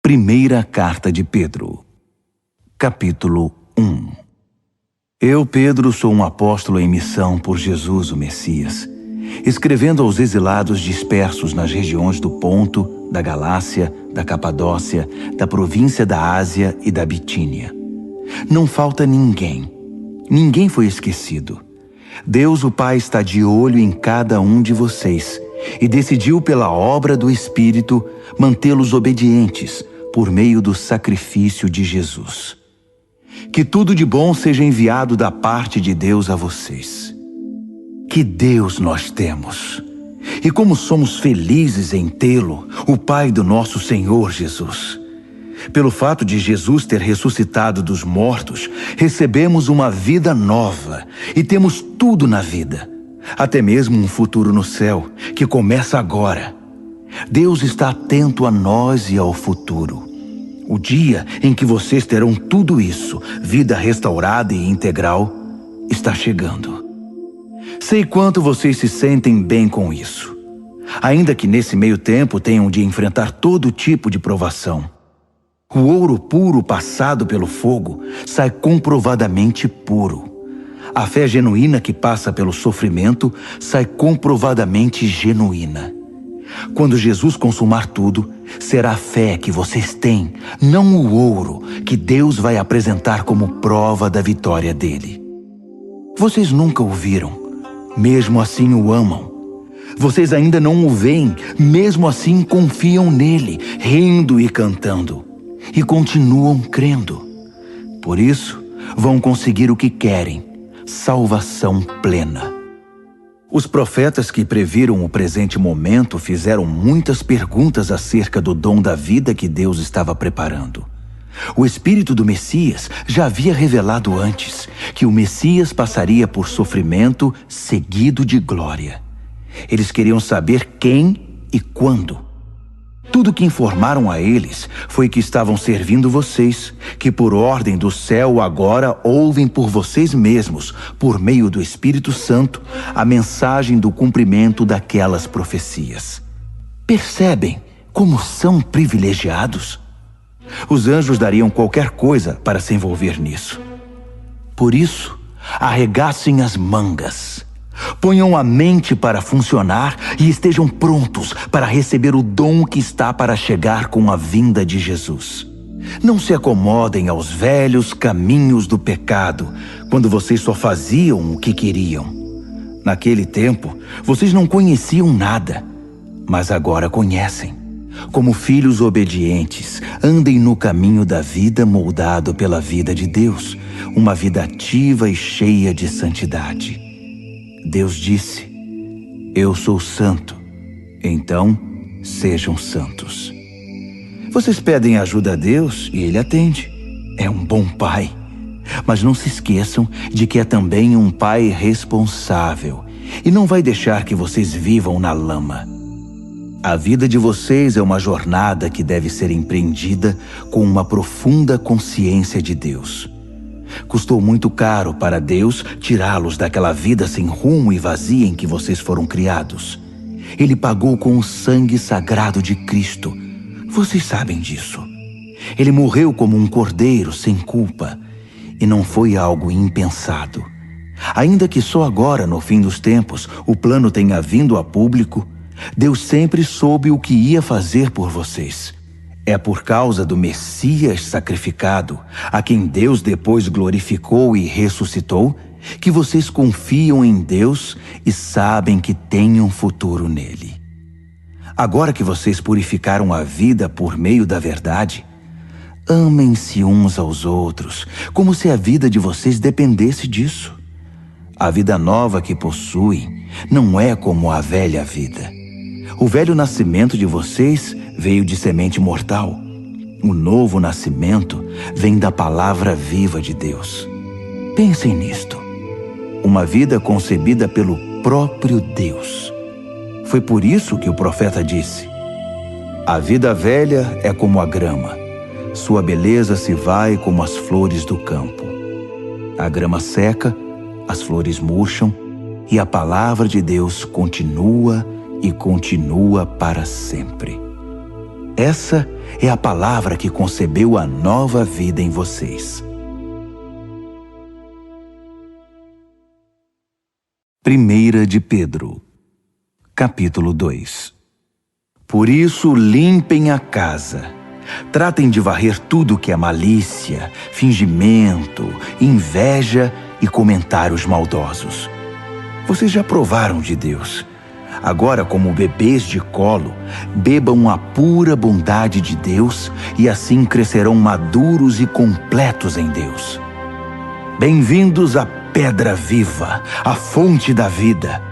Primeira Carta de Pedro, capítulo 1. Eu, Pedro, sou um apóstolo em missão por Jesus, o Messias, escrevendo aos exilados dispersos nas regiões do Ponto, da Galácia, da Capadócia, da província da Ásia e da Bitínia. Não falta ninguém. Ninguém foi esquecido. Deus, o Pai, está de olho em cada um de vocês e decidiu, pela obra do Espírito, mantê-los obedientes por meio do sacrifício de Jesus. Que tudo de bom seja enviado da parte de Deus a vocês. Que Deus nós temos! E como somos felizes em tê-lo, o Pai do nosso Senhor Jesus. Pelo fato de Jesus ter ressuscitado dos mortos, recebemos uma vida nova e temos tudo na vida, até mesmo um futuro no céu, que começa agora. Deus está atento a nós e ao futuro. O dia em que vocês terão tudo isso, vida restaurada e integral, está chegando. Sei quanto vocês se sentem bem com isso, ainda que nesse meio tempo tenham de enfrentar todo tipo de provação. O ouro puro passado pelo fogo sai comprovadamente puro. A fé genuína que passa pelo sofrimento sai comprovadamente genuína. Quando Jesus consumar tudo, será a fé que vocês têm, não o ouro, que Deus vai apresentar como prova da vitória dele. Vocês nunca o viram, mesmo assim o amam. Vocês ainda não o veem, mesmo assim confiam nele, rindo e cantando. E continuam crendo. Por isso, vão conseguir o que querem, salvação plena. Os profetas que previram o presente momento fizeram muitas perguntas acerca do dom da vida que Deus estava preparando. O Espírito do Messias já havia revelado antes que o Messias passaria por sofrimento seguido de glória. Eles queriam saber quem e quando. Tudo que informaram a eles foi que estavam servindo vocês, que por ordem do céu agora ouvem por vocês mesmos, por meio do Espírito Santo, a mensagem do cumprimento daquelas profecias. Percebem como são privilegiados? Os anjos dariam qualquer coisa para se envolver nisso. Por isso, arregassem as mangas. Ponham a mente para funcionar e estejam prontos para receber o dom que está para chegar com a vinda de Jesus. Não se acomodem aos velhos caminhos do pecado, quando vocês só faziam o que queriam. Naquele tempo, vocês não conheciam nada, mas agora conhecem. Como filhos obedientes, andem no caminho da vida moldado pela vida de Deus, uma vida ativa e cheia de santidade. Deus disse: eu sou santo, então sejam santos. Vocês pedem ajuda a Deus e Ele atende. É um bom pai. Mas não se esqueçam de que é também um pai responsável e não vai deixar que vocês vivam na lama. A vida de vocês é uma jornada que deve ser empreendida com uma profunda consciência de Deus. Custou muito caro para Deus tirá-los daquela vida sem rumo e vazia em que vocês foram criados. Ele pagou com o sangue sagrado de Cristo. Vocês sabem disso. Ele morreu como um cordeiro sem culpa, e não foi algo impensado. Ainda que só agora, no fim dos tempos, o plano tenha vindo a público, Deus sempre soube o que ia fazer por vocês. É por causa do Messias sacrificado, a quem Deus depois glorificou e ressuscitou, que vocês confiam em Deus e sabem que têm um futuro nele. Agora que vocês purificaram a vida por meio da verdade, amem-se uns aos outros, como se a vida de vocês dependesse disso. A vida nova que possuem não é como a velha vida. O velho nascimento de vocês veio de semente mortal. O novo nascimento vem da palavra viva de Deus. Pensem nisto. Uma vida concebida pelo próprio Deus. Foi por isso que o profeta disse: a vida velha é como a grama. Sua beleza se vai como as flores do campo. A grama seca, as flores murcham, e a palavra de Deus continua e continua para sempre. Essa é a palavra que concebeu a nova vida em vocês. 1 de Pedro, capítulo 2. Por isso limpem a casa, tratem de varrer tudo que é malícia, fingimento, inveja e comentários maldosos. Vocês já provaram de Deus. Agora, como bebês de colo, bebam a pura bondade de Deus e assim crescerão maduros e completos em Deus. Bem-vindos à pedra viva, a fonte da vida.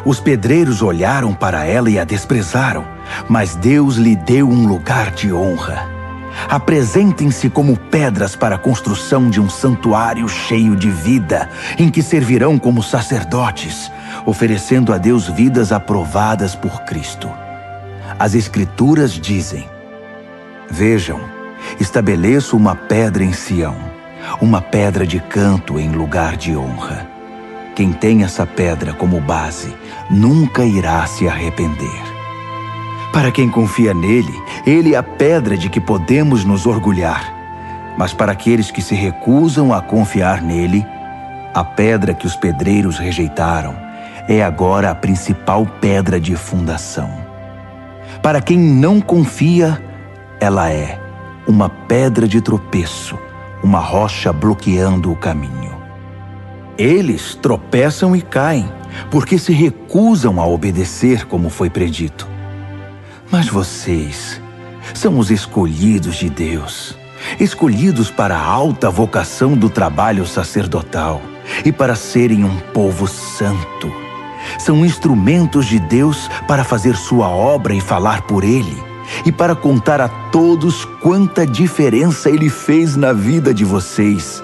Os pedreiros olharam para ela e a desprezaram, mas Deus lhe deu um lugar de honra. Apresentem-se como pedras para a construção de um santuário cheio de vida, em que servirão como sacerdotes, oferecendo a Deus vidas aprovadas por Cristo. As Escrituras dizem: Vejam, estabeleço uma pedra em Sião, uma pedra de canto em lugar de honra. Quem tem essa pedra como base nunca irá se arrepender. Para quem confia nele, ele é a pedra de que podemos nos orgulhar. Mas para aqueles que se recusam a confiar nele, a pedra que os pedreiros rejeitaram é agora a principal pedra de fundação. Para quem não confia, ela é uma pedra de tropeço, uma rocha bloqueando o caminho. Eles tropeçam e caem, porque se recusam a obedecer como foi predito. Mas vocês são os escolhidos de Deus, escolhidos para a alta vocação do trabalho sacerdotal e para serem um povo santo. São instrumentos de Deus para fazer sua obra e falar por Ele, e para contar a todos quanta diferença Ele fez na vida de vocês.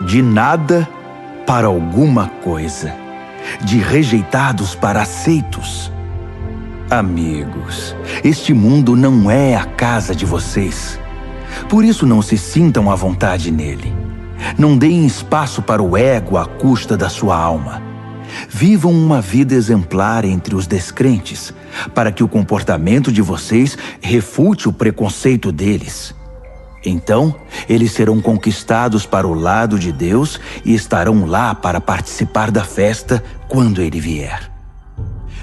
De nada para alguma coisa, de rejeitados para aceitos. Amigos, este mundo não é a casa de vocês. Por isso não se sintam à vontade nele. Não deem espaço para o ego à custa da sua alma. Vivam uma vida exemplar entre os descrentes, para que o comportamento de vocês refute o preconceito deles. Então, eles serão conquistados para o lado de Deus e estarão lá para participar da festa quando Ele vier.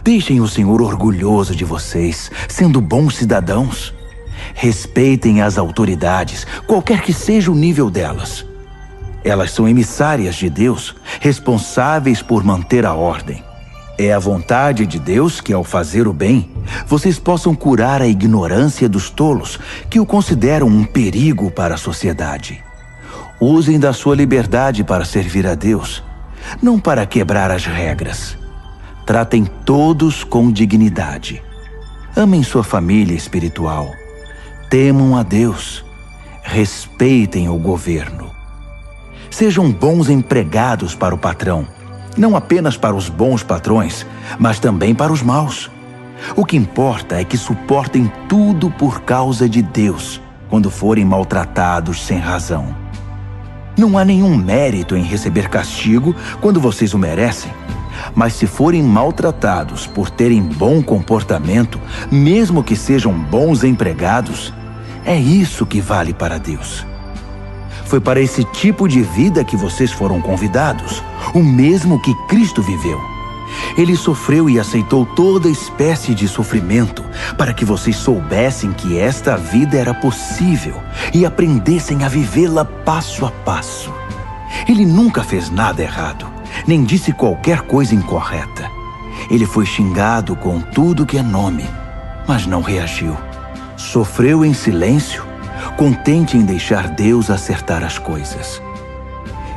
Deixem o Senhor orgulhoso de vocês, sendo bons cidadãos. Respeitem as autoridades, qualquer que seja o nível delas. Elas são emissárias de Deus, responsáveis por manter a ordem. É a vontade de Deus que, ao fazer o bem, vocês possam curar a ignorância dos tolos, que o consideram um perigo para a sociedade. Usem da sua liberdade para servir a Deus, não para quebrar as regras. Tratem todos com dignidade. Amem sua família espiritual. Temam a Deus. Respeitem o governo. Sejam bons empregados para o patrão, não apenas para os bons patrões, mas também para os maus. O que importa é que suportem tudo por causa de Deus, quando forem maltratados sem razão. Não há nenhum mérito em receber castigo quando vocês o merecem. Mas se forem maltratados por terem bom comportamento, mesmo que sejam bons empregados, é isso que vale para Deus. Foi para esse tipo de vida que vocês foram convidados, o mesmo que Cristo viveu. Ele sofreu e aceitou toda espécie de sofrimento para que vocês soubessem que esta vida era possível e aprendessem a vivê-la passo a passo. Ele nunca fez nada errado, nem disse qualquer coisa incorreta. Ele foi xingado com tudo que é nome, mas não reagiu. Sofreu em silêncio, contente em deixar Deus acertar as coisas.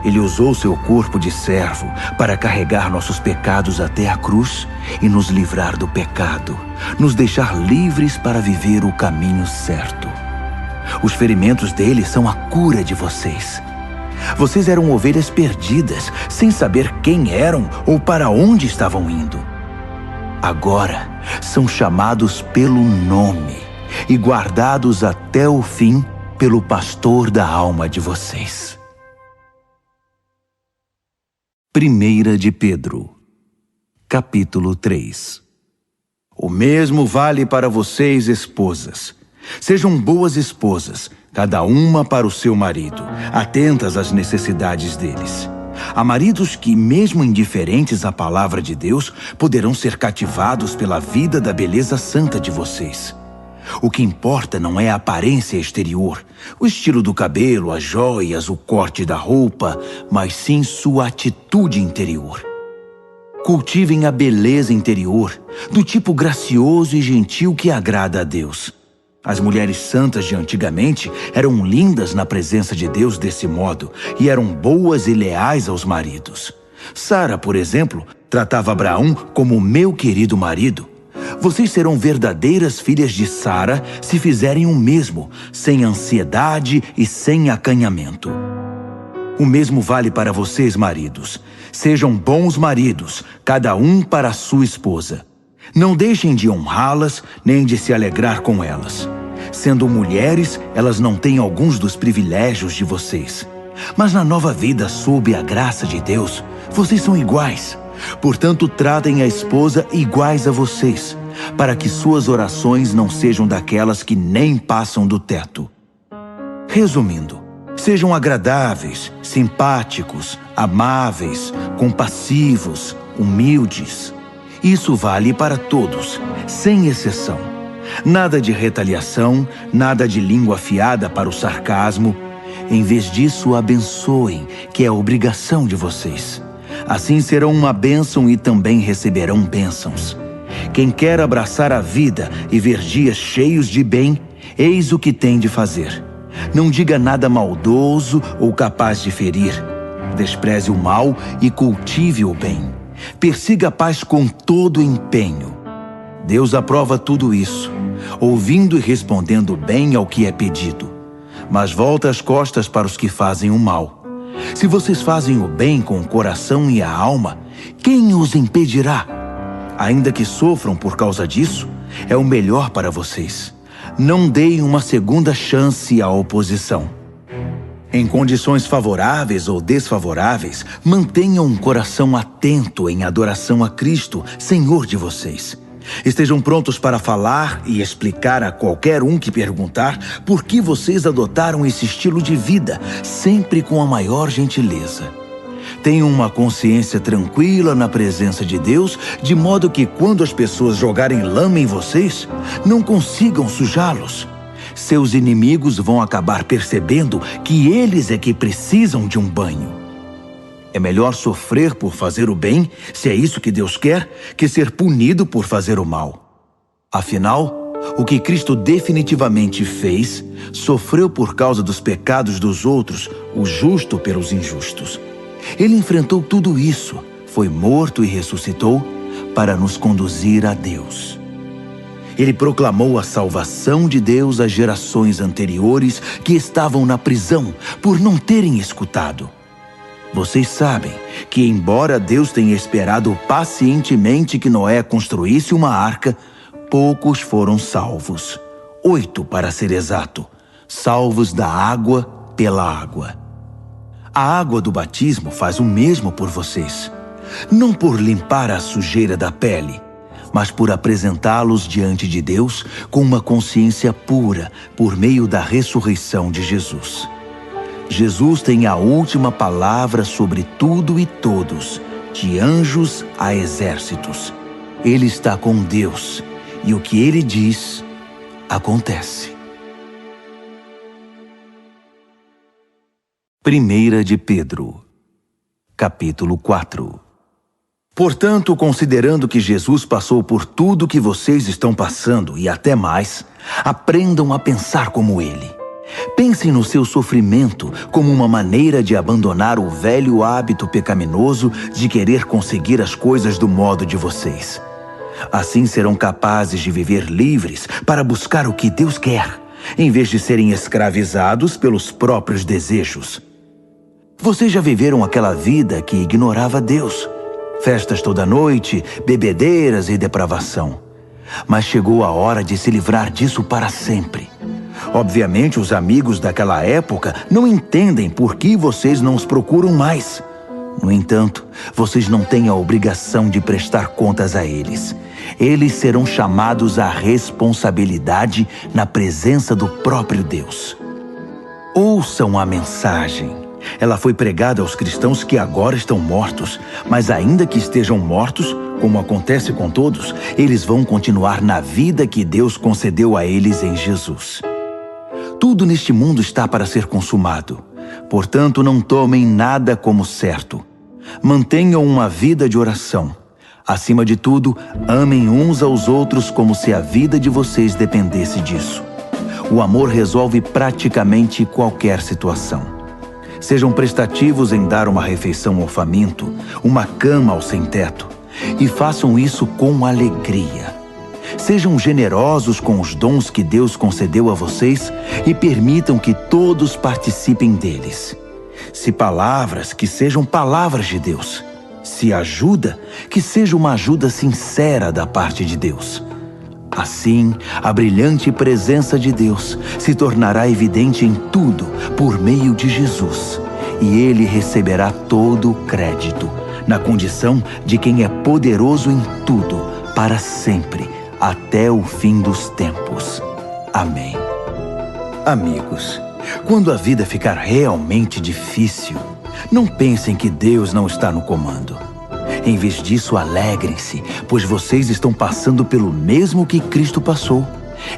Ele usou seu corpo de servo para carregar nossos pecados até a cruz e nos livrar do pecado, nos deixar livres para viver o caminho certo. Os ferimentos dele são a cura de vocês. Vocês eram ovelhas perdidas, sem saber quem eram ou para onde estavam indo. Agora são chamados pelo nome e guardados até o fim pelo pastor da alma de vocês. 1 de Pedro, capítulo 3. O mesmo vale para vocês, esposas. Sejam boas esposas, cada uma para o seu marido, atentas às necessidades deles. Há maridos que, mesmo indiferentes à palavra de Deus, poderão ser cativados pela vida da beleza santa de vocês. O que importa não é a aparência exterior, o estilo do cabelo, as joias, o corte da roupa, mas sim sua atitude interior. Cultivem a beleza interior, do tipo gracioso e gentil que agrada a Deus. As mulheres santas de antigamente eram lindas na presença de Deus desse modo e eram boas e leais aos maridos. Sara, por exemplo, tratava Abraão como meu querido marido. Vocês serão verdadeiras filhas de Sara se fizerem o mesmo, sem ansiedade e sem acanhamento. O mesmo vale para vocês, maridos. Sejam bons maridos, cada um para a sua esposa. Não deixem de honrá-las, nem de se alegrar com elas. Sendo mulheres, elas não têm alguns dos privilégios de vocês. Mas na nova vida, sob a graça de Deus, vocês são iguais. Portanto, tratem a esposa iguais a vocês, para que suas orações não sejam daquelas que nem passam do teto. Resumindo, sejam agradáveis, simpáticos, amáveis, compassivos, humildes. Isso vale para todos, sem exceção. Nada de retaliação, nada de língua afiada para o sarcasmo. Em vez disso, abençoem, que é a obrigação de vocês. Assim serão uma bênção e também receberão bênçãos. Quem quer abraçar a vida e ver dias cheios de bem, eis o que tem de fazer. Não diga nada maldoso ou capaz de ferir. Despreze o mal e cultive o bem. Persiga a paz com todo empenho. Deus aprova tudo isso, ouvindo e respondendo bem ao que é pedido. Mas volta as costas para os que fazem o mal. Se vocês fazem o bem com o coração e a alma, quem os impedirá? Ainda que sofram por causa disso, é o melhor para vocês. Não deem uma segunda chance à oposição. Em condições favoráveis ou desfavoráveis, mantenham um coração atento em adoração a Cristo, Senhor de vocês. Estejam prontos para falar e explicar a qualquer um que perguntar por que vocês adotaram esse estilo de vida, sempre com a maior gentileza. Tenham uma consciência tranquila na presença de Deus, de modo que quando as pessoas jogarem lama em vocês, não consigam sujá-los. Seus inimigos vão acabar percebendo que eles é que precisam de um banho. É melhor sofrer por fazer o bem, se é isso que Deus quer, que ser punido por fazer o mal. Afinal, o que Cristo definitivamente fez, sofreu por causa dos pecados dos outros, o justo pelos injustos. Ele enfrentou tudo isso, foi morto e ressuscitou para nos conduzir a Deus. Ele proclamou a salvação de Deus às gerações anteriores que estavam na prisão por não terem escutado. Vocês sabem que, embora Deus tenha esperado pacientemente que Noé construísse uma arca, poucos foram salvos. 8, para ser exato, salvos da água pela água. A água do batismo faz o mesmo por vocês, não por limpar a sujeira da pele, mas por apresentá-los diante de Deus com uma consciência pura por meio da ressurreição de Jesus. Jesus tem a última palavra sobre tudo e todos, de anjos a exércitos. Ele está com Deus, e o que ele diz, acontece. 1 de Pedro, capítulo 4. Portanto, considerando que Jesus passou por tudo que vocês estão passando e até mais, aprendam a pensar como ele. Pensem no seu sofrimento como uma maneira de abandonar o velho hábito pecaminoso de querer conseguir as coisas do modo de vocês. Assim serão capazes de viver livres para buscar o que Deus quer, em vez de serem escravizados pelos próprios desejos. Vocês já viveram aquela vida que ignorava Deus. Festas toda noite, bebedeiras e depravação. Mas chegou a hora de se livrar disso para sempre. Obviamente, os amigos daquela época não entendem por que vocês não os procuram mais. No entanto, vocês não têm a obrigação de prestar contas a eles. eles serão chamados à responsabilidade na presença do próprio Deus. Ouçam a mensagem. Ela foi pregada aos cristãos que agora estão mortos, mas ainda que estejam mortos, como acontece com todos, eles vão continuar na vida que Deus concedeu a eles em Jesus. Tudo neste mundo está para ser consumado. Portanto, não tomem nada como certo. Mantenham uma vida de oração. Acima de tudo, amem uns aos outros como se a vida de vocês dependesse disso. O amor resolve praticamente qualquer situação. Sejam prestativos em dar uma refeição ao faminto, uma cama ao sem-teto, e façam isso com alegria. Sejam generosos com os dons que Deus concedeu a vocês e permitam que todos participem deles. Se palavras, que sejam palavras de Deus. Se ajuda, que seja uma ajuda sincera da parte de Deus. Assim, a brilhante presença de Deus se tornará evidente em tudo por meio de Jesus, e Ele receberá todo o crédito, na condição de quem é poderoso em tudo, para sempre, até o fim dos tempos. Amém. Amigos, quando a vida ficar realmente difícil, não pensem que Deus não está no comando. Em vez disso, alegrem-se, pois vocês estão passando pelo mesmo que Cristo passou.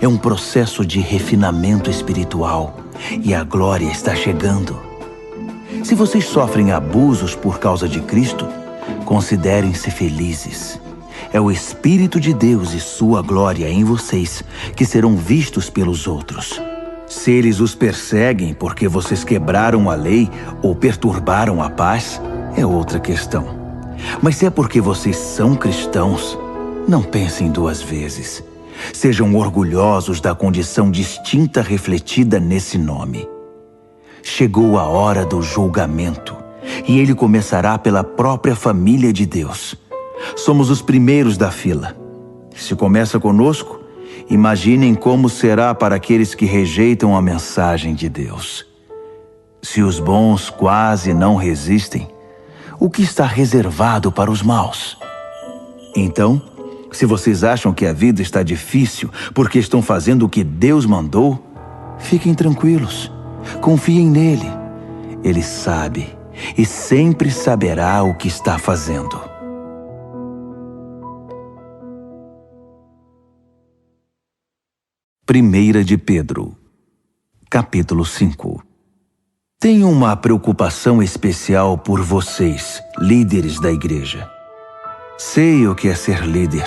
É um processo de refinamento espiritual e a glória está chegando. Se vocês sofrem abusos por causa de Cristo, considerem-se felizes. É o Espírito de Deus e sua glória em vocês que serão vistos pelos outros. Se eles os perseguem porque vocês quebraram a lei ou perturbaram a paz, é outra questão. Mas se é porque vocês são cristãos, não pensem duas vezes. Sejam orgulhosos da condição distinta refletida nesse nome. Chegou a hora do julgamento, e ele começará pela própria família de Deus. Somos os primeiros da fila. Se começa conosco, imaginem como será para aqueles que rejeitam a mensagem de Deus. Se os bons quase não resistem, o que está reservado para os maus? Então, se vocês acham que a vida está difícil porque estão fazendo o que Deus mandou, fiquem tranquilos, confiem nele. Ele sabe e sempre saberá o que está fazendo. Primeira de Pedro, capítulo 5. Tenho uma preocupação especial por vocês, líderes da igreja. Sei o que é ser líder,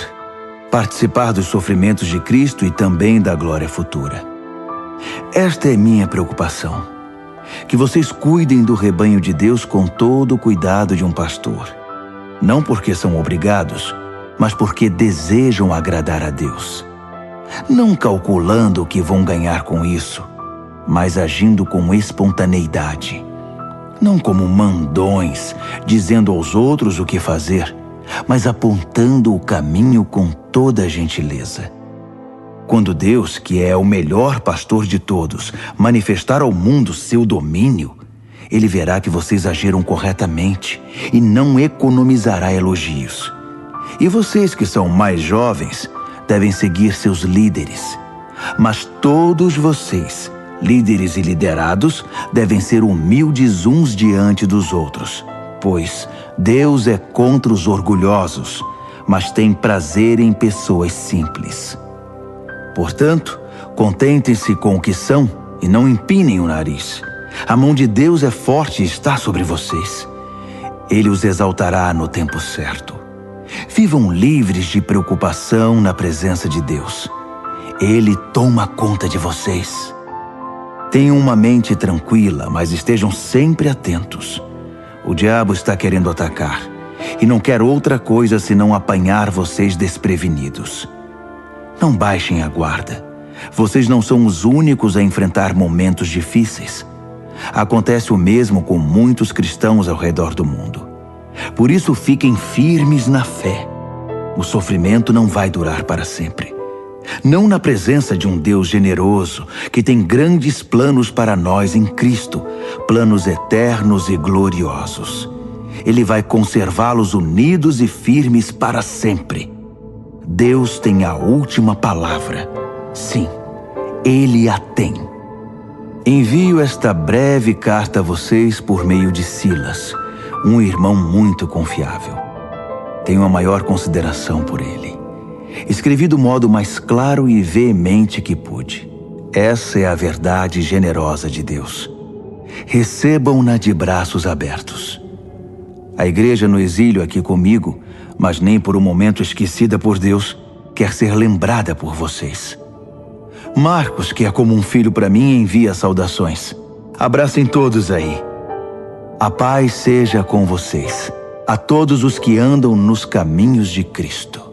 participar dos sofrimentos de Cristo e também da glória futura. Esta é minha preocupação, que vocês cuidem do rebanho de Deus com todo o cuidado de um pastor. Não porque são obrigados, mas porque desejam agradar a Deus. Não calculando o que vão ganhar com isso, mas agindo com espontaneidade. Não como mandões, dizendo aos outros o que fazer, mas apontando o caminho com toda a gentileza. Quando Deus, que é o melhor pastor de todos, manifestar ao mundo seu domínio, Ele verá que vocês agiram corretamente e não economizará elogios. E vocês que são mais jovens devem seguir seus líderes. Mas todos vocês, líderes e liderados, devem ser humildes uns diante dos outros, pois Deus é contra os orgulhosos, mas tem prazer em pessoas simples. Portanto, contentem-se com o que são e não empinem o nariz. A mão de Deus é forte e está sobre vocês. Ele os exaltará no tempo certo. Vivam livres de preocupação na presença de Deus. Ele toma conta de vocês. Tenham uma mente tranquila, mas estejam sempre atentos. O diabo está querendo atacar e não quer outra coisa senão apanhar vocês desprevenidos. Não baixem a guarda. Vocês não são os únicos a enfrentar momentos difíceis. Acontece o mesmo com muitos cristãos ao redor do mundo. Por isso, fiquem firmes na fé. O sofrimento não vai durar para sempre. Não na presença de um Deus generoso, que tem grandes planos para nós em Cristo, planos eternos e gloriosos. Ele vai conservá-los unidos e firmes para sempre. Deus tem a última palavra. Sim, Ele a tem. Envio esta breve carta a vocês por meio de Silas, um irmão muito confiável. Tenho a maior consideração por ele. Escrevi do modo mais claro e veemente que pude. Essa é a verdade generosa de Deus. Recebam-na de braços abertos. A igreja no exílio aqui comigo, mas nem por um momento esquecida por Deus, quer ser lembrada por vocês. Marcos, que é como um filho para mim, envia saudações. Abracem todos aí. A paz seja com vocês, a todos os que andam nos caminhos de Cristo.